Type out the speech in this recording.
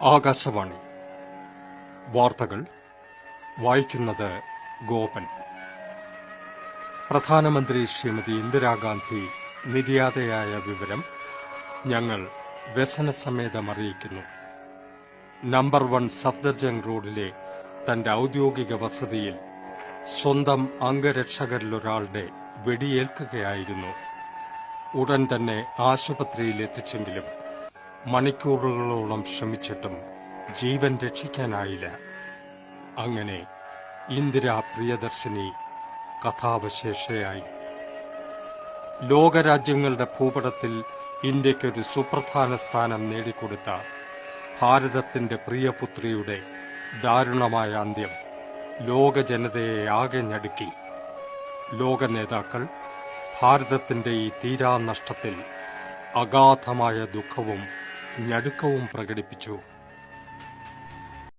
ആകാശവാണി വാർത്തകൾ വായിക്കുന്നത് ഗോപൻ. പ്രധാനമന്ത്രി ശ്രീമതി ഇന്ദിരാഗാന്ധി നിര്യാതയായ വിവരം ഞങ്ങൾ വ്യസനസമേതം അറിയിക്കുന്നു. നമ്പർ 1 സഫ്ദർജംഗ് റോഡിലെ തന്റെ ഔദ്യോഗിക വസതിയിൽ സ്വന്തം അംഗരക്ഷകരിലൊരാളുടെ വെടിയേൽക്കുകയായിരുന്നു. ഉടൻ തന്നെ ആശുപത്രിയിൽ എത്തിച്ചെങ്കിലും മണിക്കൂറുകളോളം ശ്രമിച്ചിട്ടും ജീവൻ രക്ഷിക്കാനായില്ല. അങ്ങനെ ഇന്ദിരാ പ്രിയദർശിനി കഥാവശേഷയായി. ലോകരാജ്യങ്ങളുടെ ഭൂപടത്തിൽ ഇന്ത്യയ്ക്കൊരു സുപ്രധാന സ്ഥാനം നേടിക്കൊടുത്ത ഭാരതത്തിന്റെ പ്രിയപുത്രിയുടെ ദാരുണമായ അന്ത്യം ലോക ജനതയെ ആകെ ഞടുക്കി. ലോക നേതാക്കൾ ഭാരതത്തിന്റെ ഈ തീരാനഷ്ടത്തിൽ അഗാധമായ ദുഃഖവും ഞടുക്കവും പ്രകടിപ്പിച്ചു.